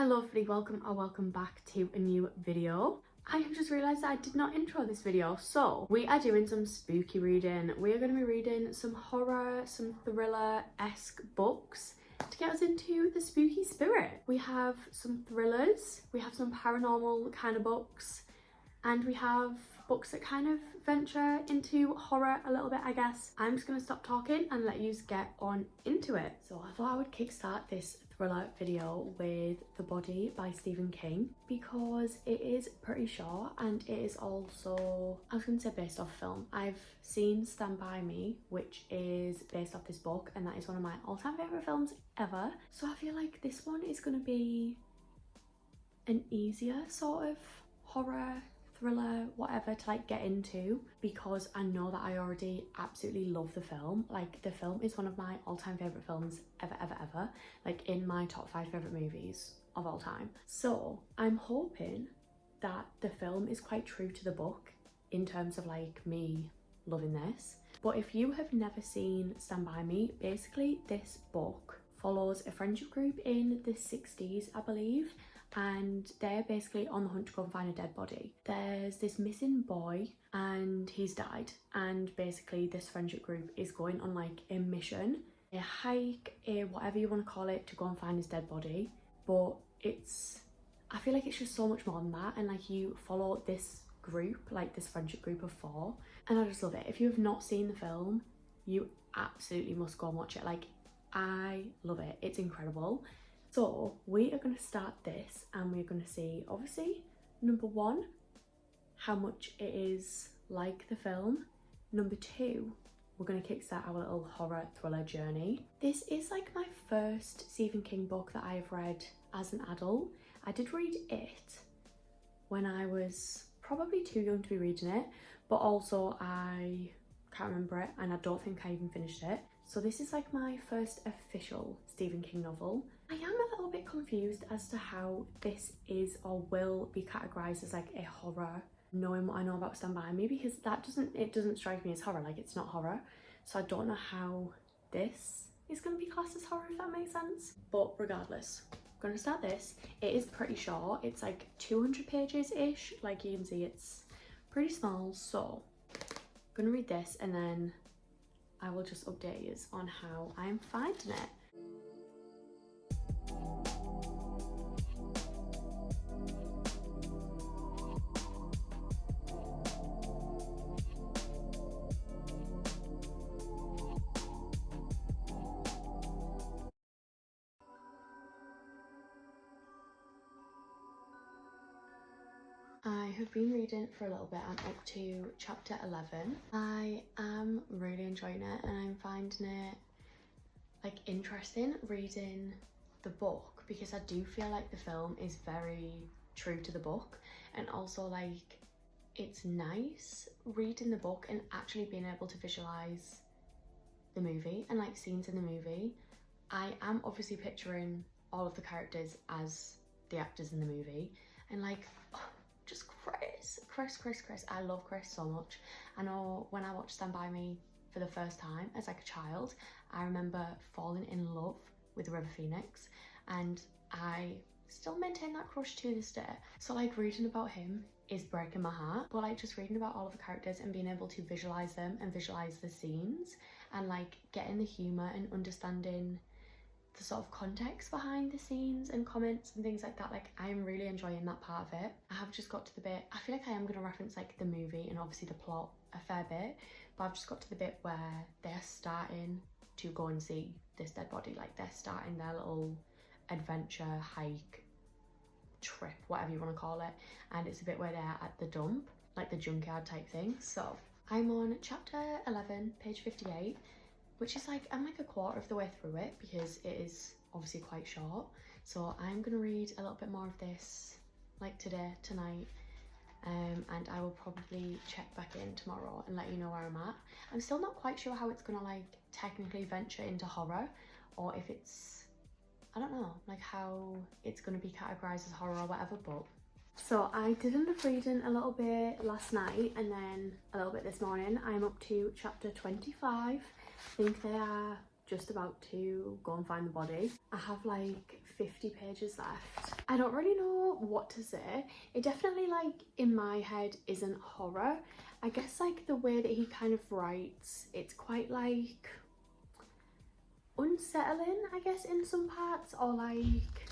Hello lovely, welcome back to a new video. I have just realised that I did not intro this video, so we are doing some spooky reading. We are going to be reading some horror, some thriller-esque books to get us into the spooky spirit. We have some thrillers, we have some paranormal kind of books, and we have books that kind of venture into horror a little bit, I guess. I'm just going to stop talking and let you get on into it. So I thought I would kickstart this thriller video with The Body by Stephen King because it is pretty short and it is also, I was going to say based off film. I've seen Stand By Me, which is based off this book, and that is one of my all-time favourite films ever. So I feel like this one is going to be an easier sort of horror thriller, whatever, to like get into, because I know that I already absolutely love the film. Like, the film is one of my all-time favorite films ever, like in my top 5 favorite movies of all time. So I'm hoping that the film is quite true to the book in terms of like me loving this. But if you have never seen Stand By Me, basically this book follows a friendship group in the 60s, I believe, and they're basically on the hunt to go and find a dead body. There's this missing boy and he's died, and basically this friendship group is going on like a mission, a hike, a whatever you want to call it, to go and find his dead body. But I feel like it's just so much more than that, and like you follow this group, like this friendship group of 4, and I just love it. If you have not seen the film, you absolutely must go and watch it. Like, I love it, it's incredible. So we are going to start this and we're going to see, obviously, number 1, how much it is like the film. Number 2, we're going to kickstart our little horror thriller journey. This is like my first Stephen King book that I've read as an adult. I did read it when I was probably too young to be reading it, but also I can't remember it and I don't think I even finished it. So this is like my first official Stephen King novel. I am a little bit confused as to how this is or will be categorized as like a horror, knowing what I know about Stand By Me, because it doesn't strike me as horror. Like, it's not horror. So I don't know how this is going to be classed as horror, if that makes sense. But regardless, I'm going to start this. It is pretty short. It's like 200 pages-ish. Like, you can see it's pretty small. So I'm going to read this and then I will just update you on how I am finding it. I have been reading for a little bit. I'm up to chapter 11. I am really enjoying it and I'm finding it like interesting reading the book, because I do feel like the film is very true to the book, and also like it's nice reading the book and actually being able to visualize the movie and like scenes in the movie. I am obviously picturing all of the characters as the actors in the movie, and like just Chris. I love Chris so much. I know when I watched Stand By Me for the first time as like a child, I remember falling in love with River Phoenix, and I still maintain that crush to this day. So like reading about him is breaking my heart, but like just reading about all of the characters and being able to visualize them and visualize the scenes and like getting the humor and understanding the sort of context behind the scenes and comments and things like that, like I am really enjoying that part of it. I have just got to the bit, I feel like I am going to reference like the movie and obviously the plot a fair bit, but I've just got to the bit where they're starting to go and see this dead body. Like, they're starting their little adventure, hike, trip, whatever you want to call it, and it's a bit where they're at the dump, like the junkyard type thing. So I'm on chapter 11, page 58, which is like, I'm like a quarter of the way through it because it is obviously quite short. So I'm gonna read a little bit more of this like tonight, and I will probably check back in tomorrow and let you know where I'm at. I'm still not quite sure how it's gonna like technically venture into horror, or if it's, I don't know, like how it's gonna be categorized as horror or whatever. But so I did end up reading a little bit last night and then a little bit this morning. I'm up to chapter 25. I think they are just about to go and find the body. I have like 50 pages left. I don't really know what to say. It definitely, like, in my head isn't horror. I guess like the way that he kind of writes, it's quite like unsettling, I guess, in some parts, or like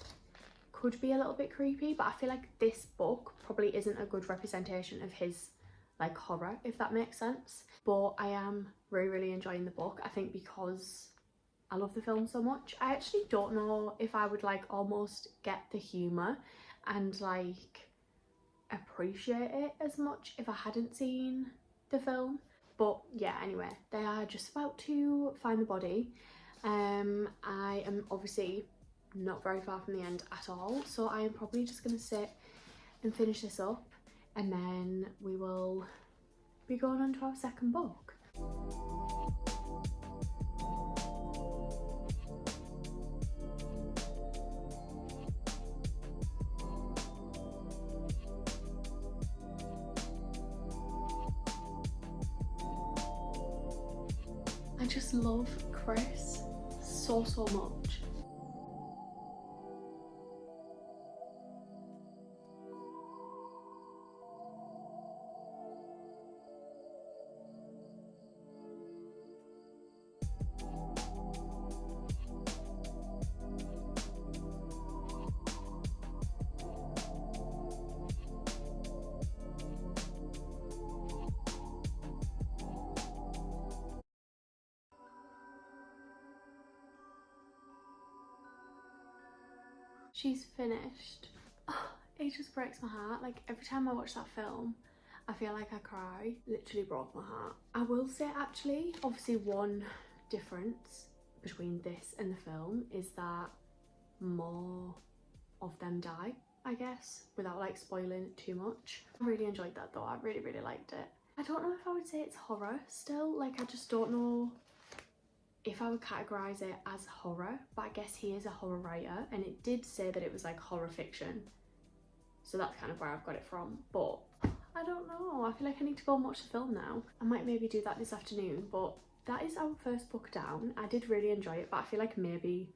could be a little bit creepy, but I feel like this book probably isn't a good representation of his like horror, if that makes sense. But I am really enjoying the book, I think, because I love the film so much. I actually don't know if I would like almost get the humour and like appreciate it as much if I hadn't seen the film. But yeah, anyway, they are just about to find the body. I am obviously not very far from the end at all, so I am probably just gonna sit and finish this up, and then we will be going on to our second book. I just love Chris so much. She's finished. Oh, it just breaks my heart. Like, every time I watch that film, I feel like I cry. Literally broke my heart. I will say, actually, obviously one difference between this and the film is that more of them die, I guess, without like spoiling too much. I really enjoyed that though. I really liked it. I don't know if I would say it's horror still. Like, I just don't know if I would categorize it as horror, but I guess he is a horror writer, and it did say that it was like horror fiction, so that's kind of where I've got it from. But I don't know, I feel like I need to go and watch the film now. I might maybe do that this afternoon. But that is our first book down. I did really enjoy it, but I feel like maybe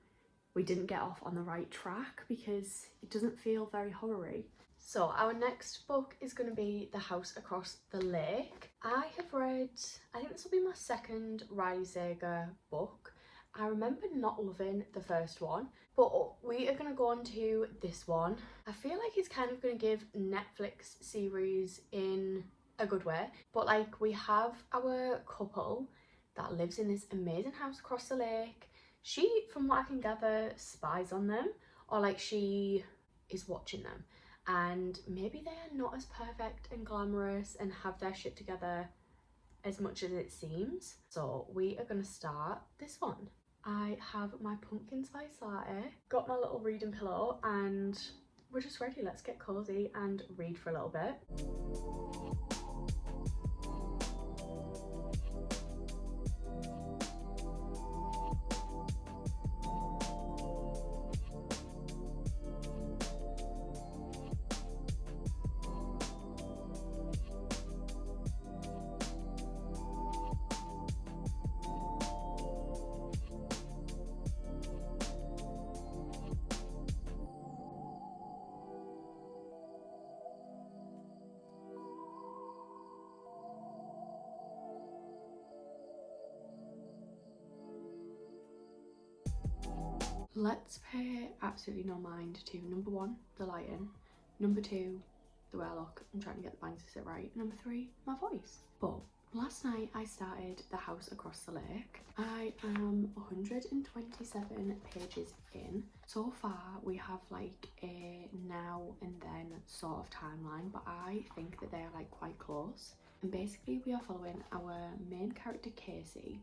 we didn't get off on the right track because it doesn't feel very horror-y. So our next book is going to be The House Across the Lake. I have read, I think this will be my second Riley Sager book. I remember not loving the first one, but we are going to go on to this one. I feel like it's kind of going to give Netflix series in a good way, but like, we have our couple that lives in this amazing house across the lake. She, from what I can gather, spies on them, or like she is watching them. And maybe they are not as perfect and glamorous and have their shit together as much as it seems. So we are going to start this one. I have my pumpkin spice latte, got my little reading pillow, and we're just ready. Let's get cozy and read for a little bit. Let's pay absolutely no mind to number 1, the lighting, number 2, the way I look, I'm trying to get the bangs to sit right, number 3, my voice. But last night I started The House Across the Lake. I am 127 pages in. So far we have like a now and then sort of timeline, but I think that they are like quite close. And basically we are following our main character Casey,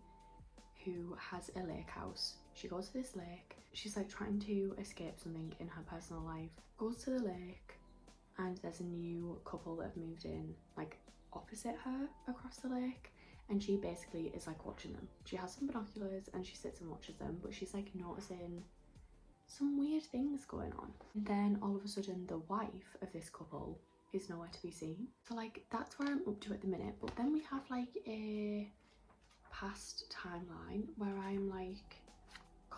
who has a lake house. She goes to this lake, she's like trying to escape something in her personal life, goes to the lake, and there's a new couple that have moved in like opposite her across the lake, and she basically is like watching them. She has some binoculars and she sits and watches them, but she's like noticing some weird things going on. And then all of a sudden the wife of this couple is nowhere to be seen. So like, that's where I'm up to at the minute. But then we have like a past timeline where I'm like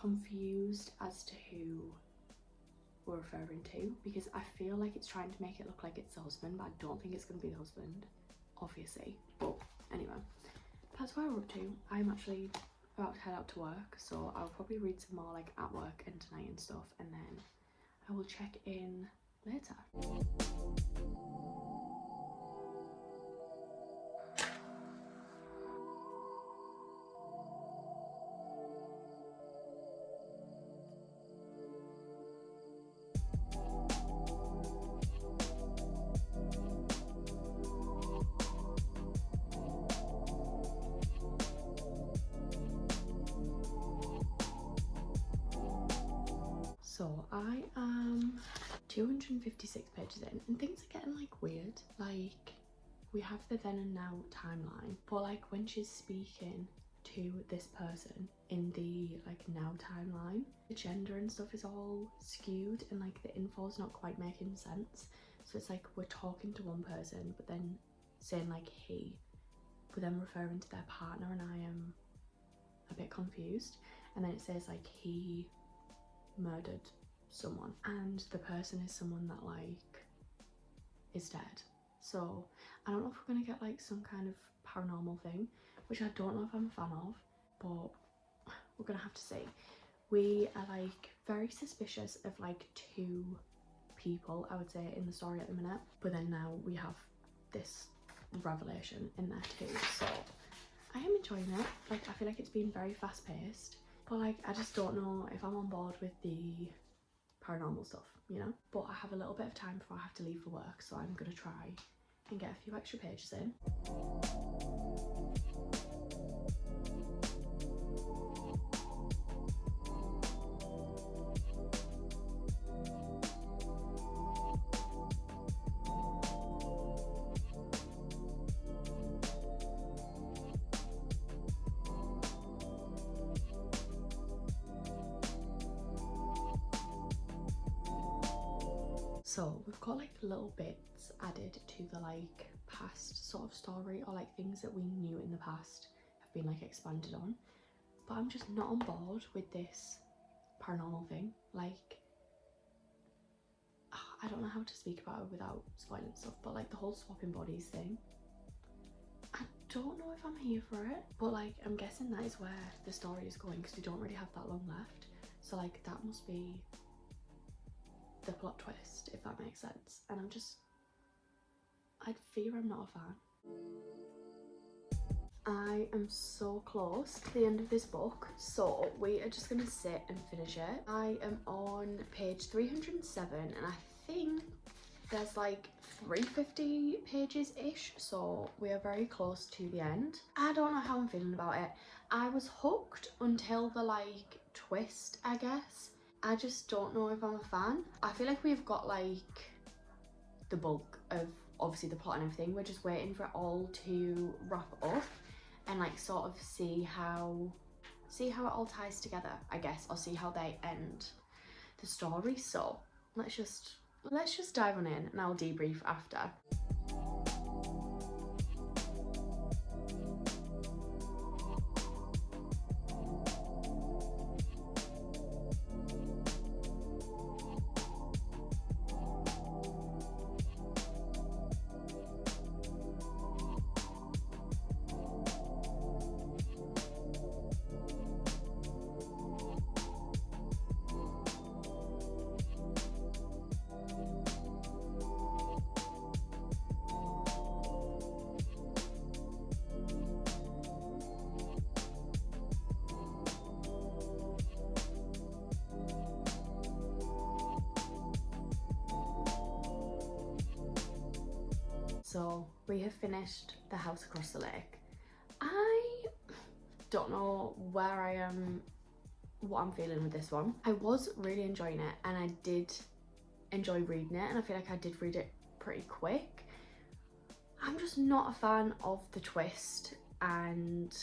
confused as to who we're referring to, because I feel like it's trying to make it look like it's the husband, but I don't think it's going to be the husband, obviously. But anyway, that's where we're up to. I'm actually about to head out to work, so I'll probably read some more like at work and tonight and stuff, and then I will check in later. So I am 256 pages in, and things are getting like weird. Like, we have the then and now timeline, but like when she's speaking to this person in the like now timeline, the gender and stuff is all skewed, and like the info's not quite making sense. So it's like we're talking to one person but then saying like he, but then referring to their partner, and I am a bit confused. And then it says like he murdered someone, and the person is someone that like is dead. So I don't know if we're gonna get like some kind of paranormal thing, which I don't know if I'm a fan of, but we're gonna have to see. We are like very suspicious of like 2 people, I would say, in the story at the minute, but then now we have this revelation in there too. So I am enjoying it. Like, I feel like it's been very fast paced, but like I just don't know if I'm on board with the paranormal stuff, you know. But I have a little bit of time before I have to leave for work, so I'm gonna try and get a few extra pages in. So we've got like little bits added to the like past sort of story, or like things that we knew in the past have been like expanded on, but I'm just not on board with this paranormal thing. Like, I don't know how to speak about it without spoiling stuff, but like the whole swapping bodies thing, I don't know if I'm here for it, but like I'm guessing that is where the story is going, because we don't really have that long left. So like that must be the plot twist, if that makes sense. And I fear I'm not a fan. I am so close to the end of this book, so we are just gonna sit and finish it. I am on page 307, and I think there's like 350 pages ish, so we are very close to the end. I don't know how I'm feeling about it. I was hooked until the like twist, I guess. I just don't know if I'm a fan. I feel like we've got like the bulk of obviously the plot and everything. We're just waiting for it all to wrap up and like sort of see how it all ties together, I guess, or see how they end the story. So let's just dive on in, and I'll debrief after. So we have finished The House Across the Lake. I don't know where I am, what I'm feeling with this one. I was really enjoying it, and I did enjoy reading it, and I feel like I did read it pretty quick. I'm just not a fan of the twist, and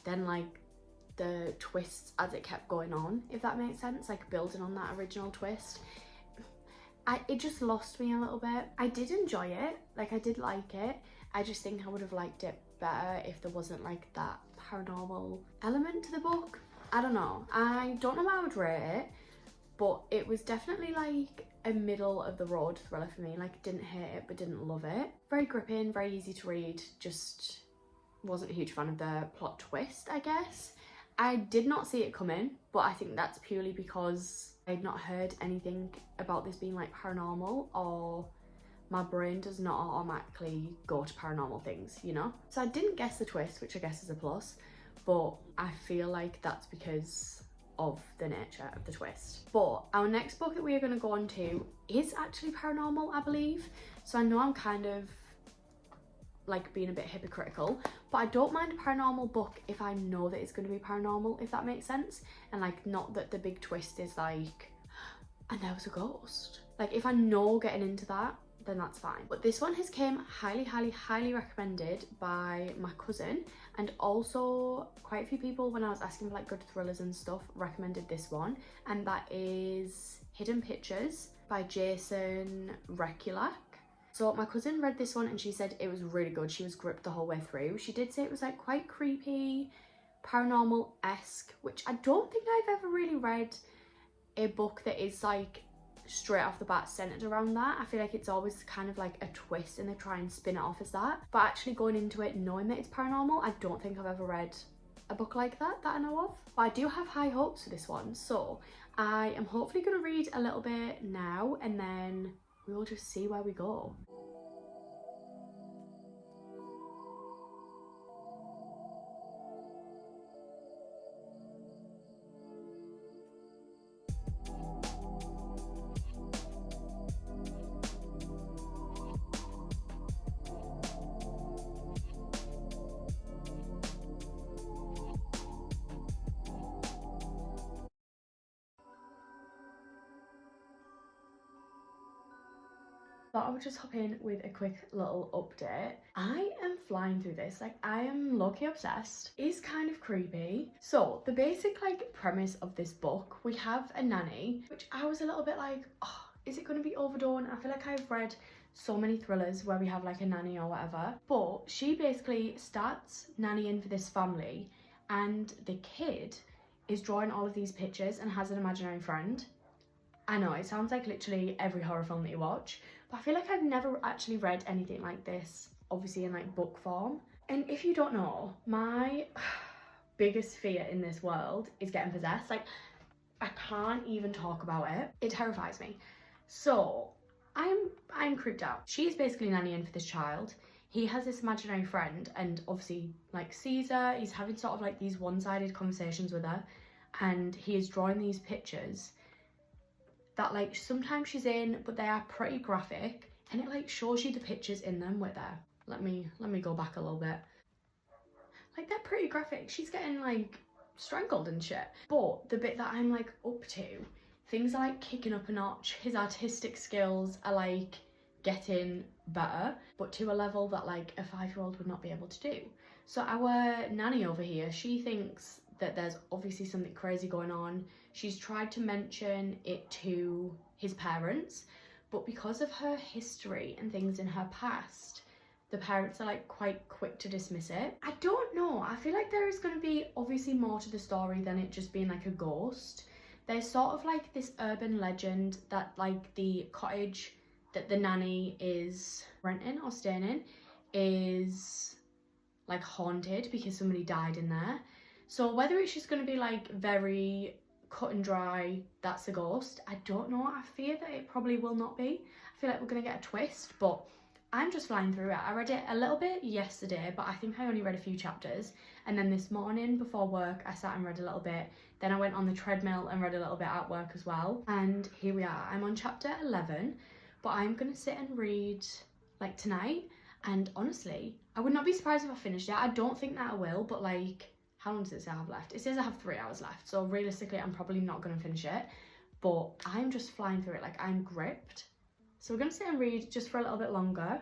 then like the twists as it kept going on, if that makes sense, like building on that original twist. It just lost me a little bit. I did enjoy it, like I did like it. I just think I would have liked it better if there wasn't like that paranormal element to the book. I don't know. I don't know how I would rate it, but it was definitely like a middle of the road thriller for me. Like, didn't hate it, but didn't love it. Very gripping, very easy to read. Just wasn't a huge fan of the plot twist, I guess. I did not see it coming, but I think that's purely because I'd not heard anything about this being like paranormal, or my brain does not automatically go to paranormal things, you know? So I didn't guess the twist, which I guess is a plus, but I feel like that's because of the nature of the twist. But our next book that we are going to go on to is actually paranormal, I believe. So I know I'm kind of like being a bit hypocritical, but I don't mind a paranormal book if I know that it's going to be paranormal, if that makes sense. And like, not that the big twist is like, and there was a ghost. Like, if I know getting into that, then that's fine. But this one has came highly recommended by my cousin, and also quite a few people when I was asking for like good thrillers and stuff recommended this one, and that is Hidden Pictures by Jason Rekulak. So my cousin read this one and she said it was really good. She was gripped the whole way through. She did say it was like quite creepy, paranormal-esque, which I don't think I've ever really read a book that is like straight off the bat centered around that. I feel like it's always kind of like a twist and they try and spin it off as that. But actually going into it knowing that it's paranormal, I don't think I've ever read a book like that I know of. But I do have high hopes for this one. So I am hopefully going to read a little bit now and then we will just see where we go. Thought I would just hop in with a quick little update. I am flying through this, like I am low-key obsessed. It's kind of creepy. So the basic like premise of this book, we have a nanny, which I was a little bit like, oh, is it going to be overdone? I feel like I've read so many thrillers where we have like a nanny or whatever, but she basically starts nannying for this family and the kid is drawing all of these pictures and has an imaginary friend. I know, it sounds like literally every horror film that you watch, but I feel like I've never actually read anything like this, obviously in like book form. And if you don't know, my biggest fear in this world is getting possessed. Like, I can't even talk about it. It terrifies me. So I'm creeped out. She's basically nannying for this child. He has this imaginary friend and obviously like sees her. He's having sort of like these one-sided conversations with her, and he is drawing these pictures that like sometimes she's in, but they are pretty graphic, and it like shows you the pictures in them with her. Let me go back a little bit. Like, they're pretty graphic. She's getting like strangled and shit. But the bit that I'm like up to, things are like kicking up a notch. His artistic skills are like getting better, but to a level that like a 5-year-old would not be able to do. So our nanny over here, she thinks that there's obviously something crazy going on. She's tried to mention it to his parents, but because of her history and things in her past, the parents are like quite quick to dismiss it. I don't know, I feel like there is going to be obviously more to the story than it just being like a ghost. There's sort of like this urban legend that like the cottage that the nanny is renting or staying in is like haunted because somebody died in there. So whether it's just going to be like very cut and dry, that's a ghost, I don't know. I fear that it probably will not be. I feel like we're going to get a twist, but I'm just flying through it. I read it a little bit yesterday, but I think I only read a few chapters. And then this morning before work, I sat and read a little bit. Then I went on the treadmill and read a little bit at work as well. And here we are. I'm on chapter 11, but I'm going to sit and read like tonight. And honestly, I would not be surprised if I finished it. I don't think that I will, but like, how long does it say I have left? It says I have 3 hours left. So realistically, I'm probably not going to finish it, but I'm just flying through it. Like, I'm gripped. So we're going to sit and read just for a little bit longer.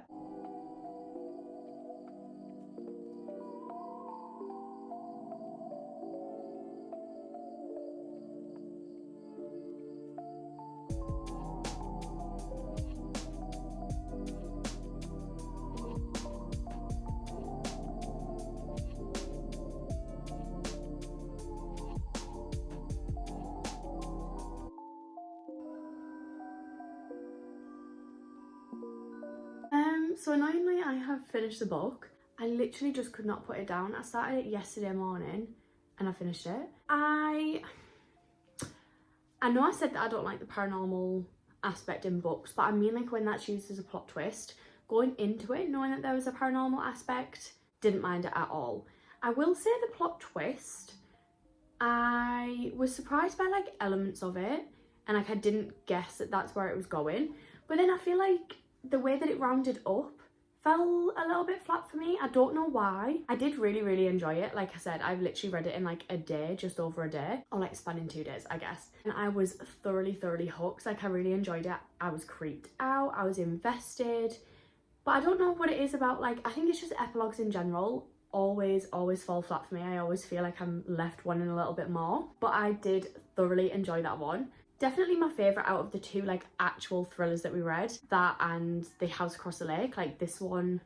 So annoyingly, I have finished the book. I literally just could not put it down. I started it yesterday morning and I finished it. I know I said that I don't like the paranormal aspect in books, but I mean like when that's used as a plot twist. Going into it knowing that there was a paranormal aspect, didn't mind it at all. I will say the plot twist, I was surprised by like elements of it, and like I didn't guess that that's where it was going. But then I feel like the way that it rounded up fell a little bit flat for me. I don't know why. I did really enjoy it. Like I said, I've literally read it in like a day, just over a day, or like spanning 2 days, I guess. And I was thoroughly hooked. Like I really enjoyed it. I was creeped out, I was invested. But I don't know what it is about, like, I think it's just epilogues in general always fall flat for me. I always feel like I'm left wanting a little bit more. But I did thoroughly enjoy that one. Definitely my favourite out of the two like actual thrillers that we read, that and The House Across the Lake. Like this one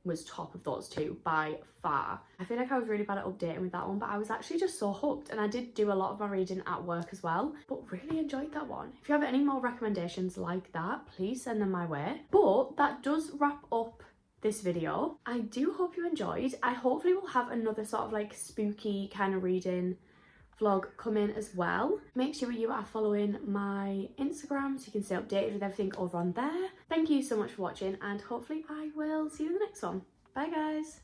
was top of those two by far. I feel like I was really bad at updating with that one, but I was actually just so hooked, and I did do a lot of my reading at work as well, but really enjoyed that one. If you have any more recommendations like that, please send them my way. But that does wrap up this video. I do hope you enjoyed. I hopefully will have another sort of like spooky kind of reading vlog come in as well. Make sure you are following my Instagram so you can stay updated with everything over on there. Thank you so much for watching, and hopefully I will see you in the next one. Bye guys.